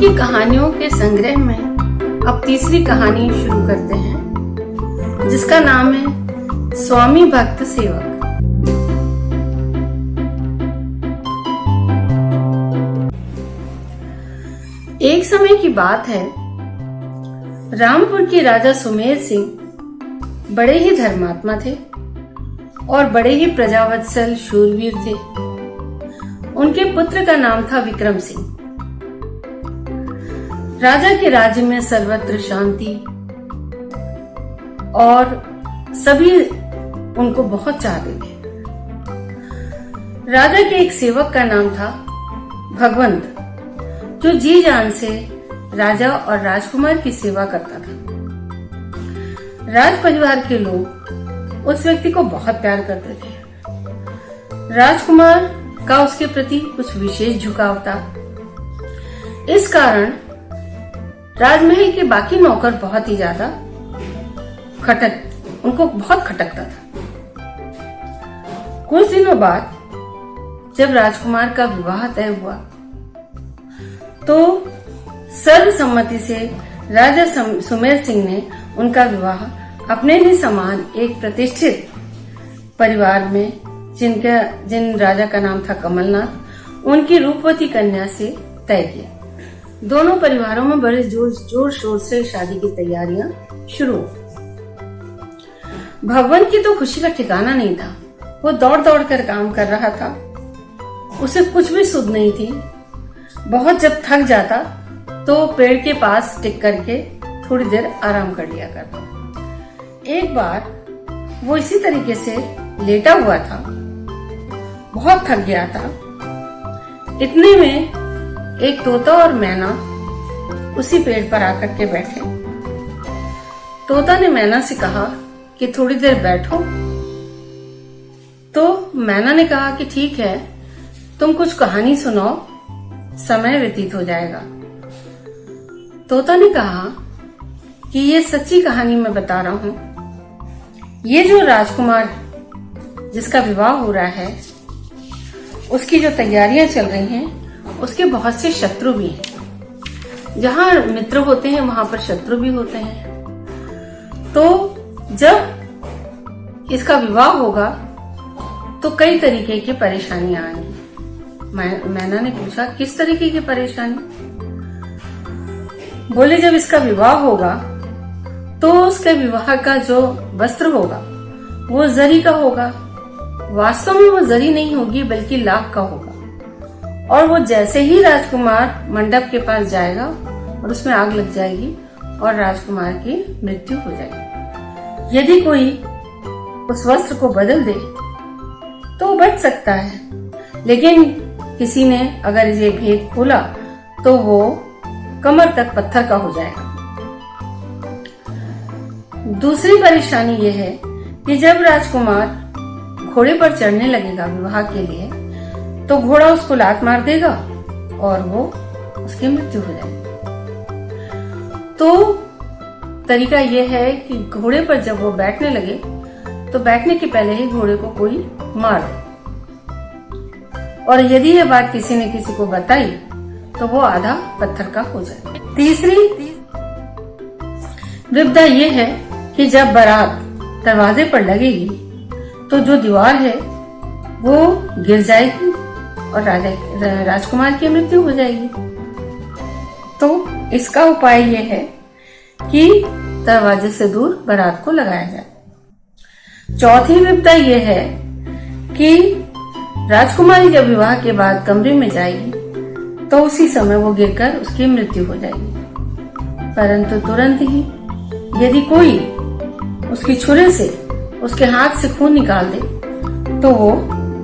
की कहानियों के संग्रह में अब तीसरी कहानी शुरू करते हैं, जिसका नाम है स्वामी भक्त सेवक। एक समय की बात है, रामपुर के राजा सुमेर सिंह बड़े ही धर्मात्मा थे और बड़े ही प्रजावत्सल शूरवीर थे। उनके पुत्र का नाम था विक्रम सिंह। राजा के राज्य में सर्वत्र शांति और सभी उनको बहुत चाहते थे। राजा के एक सेवक का नाम था भगवंत, जो जी जान से राजा और राजकुमार की सेवा करता था। राज परिवार के लोग उस व्यक्ति को बहुत प्यार करते थे। राजकुमार का उसके प्रति कुछ विशेष झुकाव था। इस कारण राजमहल के बाकी नौकर बहुत ही ज्यादा उनको बहुत खटकता था। कुछ दिनों बाद जब राजकुमार का विवाह तय हुआ तो सर्वसम्मति से राजा सुमेर सिंह ने उनका विवाह अपने ही समान एक प्रतिष्ठित परिवार में, जिन राजा का नाम था कमलनाथ, उनकी रूपवती कन्या से तय किया। दोनों परिवारों में बड़े जोर शोर से शादी की तैयारियां शुरू। भगवान की तो खुशी का ठिकाना नहीं था। वो दौड़ दौड़ कर काम कर रहा था। उसे कुछ भी सुध नहीं थी। बहुत जब थक जाता तो पेड़ के पास टिक करके थोड़ी देर आराम कर लिया करता। एक बार वो इसी तरीके से लेटा हुआ था, बहुत थक गया था। इतने में एक तोता और मैना उसी पेड़ पर आकर के बैठे। तोता ने मैना से कहा कि थोड़ी देर बैठो। तो मैना ने कहा कि ठीक है, तुम कुछ कहानी सुनाओ, समय व्यतीत हो जाएगा। तोता ने कहा कि ये सच्ची कहानी मैं बता रहा हूं। ये जो राजकुमार जिसका विवाह हो रहा है, उसकी जो तैयारियां चल रही हैं, उसके बहुत से शत्रु भी हैं। जहां मित्र होते हैं वहां पर शत्रु भी होते हैं। तो जब इसका विवाह होगा तो कई तरीके की परेशानियां आएंगी। मैना ने पूछा, किस तरीके की परेशानी? बोले, जब इसका विवाह होगा तो उसके विवाह का जो वस्त्र होगा वो जरी का होगा। वास्तव में वो जरी नहीं होगी बल्कि लाख का होगा। और वो जैसे ही राजकुमार मंडप के पास जाएगा और उसमें आग लग जाएगी और राजकुमार की मृत्यु हो जाएगी। यदि कोई उस वस्त्र को बदल दे तो बच सकता है, लेकिन किसी ने अगर ये भेद खोला तो वो कमर तक पत्थर का हो जाएगा। दूसरी परेशानी ये है कि जब राजकुमार घोड़े पर चढ़ने लगेगा विवाह के लिए, तो घोड़ा उसको लात मार देगा और वो उसकी मृत्यु हो जाएगी। तो तरीका ये है कि घोड़े पर जब वो बैठने लगे तो बैठने के पहले ही घोड़े को कोई मार दे। और यदि ये बात किसी ने किसी को बताई तो वो आधा पत्थर का हो जाए। तीसरी विपदा ये है कि जब बारात दरवाजे पर लगेगी तो जो दीवार है वो गिर जाएगी और राजकुमार की मृत्यु हो जाएगी। तो इसका उपाय ये है कि दरवाजे से दूर बारात को लगाया जाए। चौथी विपदा ये है कि राजकुमारी जब विवाह के बाद कमरे में जाएगी तो उसी समय वो गिरकर उसकी मृत्यु हो जाएगी। परंतु तुरंत ही यदि कोई उसकी छुरे से उसके हाथ से खून निकाल दे तो वो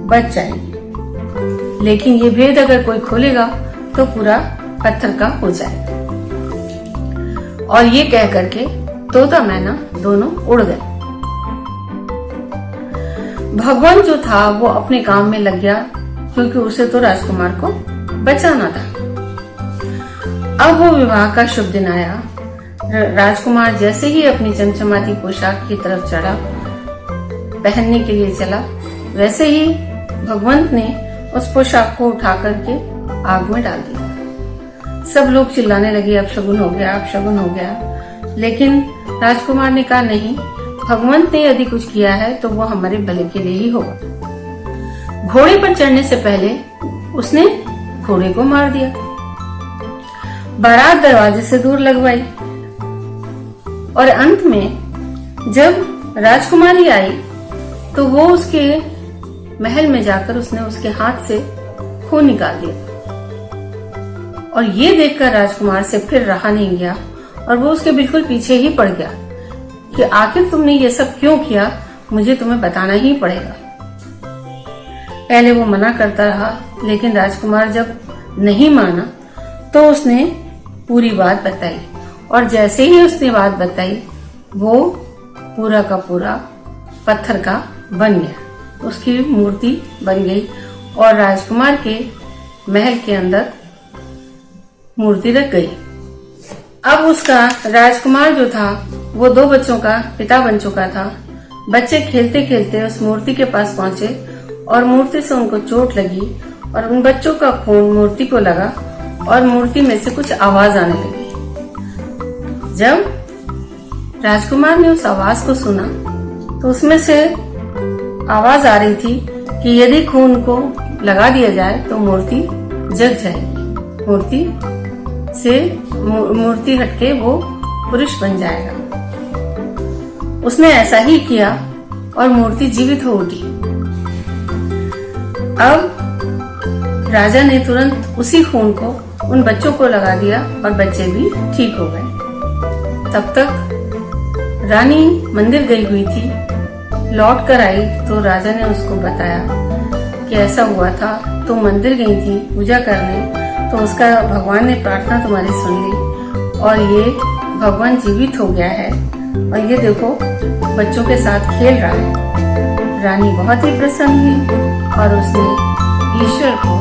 बच जाएगी। लेकिन ये भेद अगर कोई खोलेगा तो पूरा पत्थर का हो जाएगा। और ये कह करके तोता मैना दोनों उड़ गए। भगवान जो था वो अपने काम में लग गया, क्योंकि उसे तो राजकुमार को बचाना था। अब वो विवाह का शुभ दिन आया। राजकुमार जैसे ही अपनी चमचमाती पोशाक की तरफ चढ़ा, पहनने के लिए चला, वैसे ही भगवंत ने उस पोशाक को उठा करके आग में डाल दिया। सब लोग चिल्लाने लगे, अब शगुन हो गया, अब शगुन हो गया। लेकिन राजकुमार ने कहा नहीं, भगवंत ने यदि कुछ किया है तो वो हमारे भले के लिए ही होगा। घोड़े पर चढ़ने से पहले उसने घोड़े को मार दिया। बारात दरवाजे से दूर लगवाई और अंत में जब राजकुमारी आई तो वो उसके महल में जाकर उसने उसके हाथ से खून निकाल दिया। और ये देखकर राजकुमार से फिर रहा नहीं गया और वो उसके बिल्कुल पीछे ही पड़ गया कि आखिर तुमने ये सब क्यों किया, मुझे तुम्हें बताना ही पड़ेगा। पहले वो मना करता रहा, लेकिन राजकुमार जब नहीं माना तो उसने पूरी बात बताई। और जैसे ही उसने बात बताई वो पूरा का पूरा पत्थर का बन गया, उसकी मूर्ति बन गई और राजकुमार के महल के अंदर मूर्ति रख गई। अब उसका राजकुमार जो था वो 2 बच्चों का पिता बन चुका था। बच्चे खेलते खेलते उस मूर्ति के पास पहुंचे और मूर्ति से उनको चोट लगी और उन बच्चों का खून मूर्ति को लगा और मूर्ति में से कुछ आवाज आने लगी। जब राजकुमार ने उस आवाज को सुना तो उसमें से आवाज आ रही थी कि यदि खून को लगा दिया जाए तो मूर्ति जग जाएगी, मूर्ति हटके वो पुरुष बन जाएगा। उसने ऐसा ही किया और मूर्ति जीवित हो उठी। अब राजा ने तुरंत उसी खून को उन बच्चों को लगा दिया और बच्चे भी ठीक हो गए। तब तक रानी मंदिर गई हुई थी। लौट कर आई तो राजा ने उसको बताया कि ऐसा हुआ था, तो मंदिर गई थी पूजा करने, तो उसका भगवान ने प्रार्थना तुम्हारी सुन ली और ये भगवान जीवित हो गया है और ये देखो बच्चों के साथ खेल रहा है। रानी बहुत ही प्रसन्न हुई और उसने ईश्वर को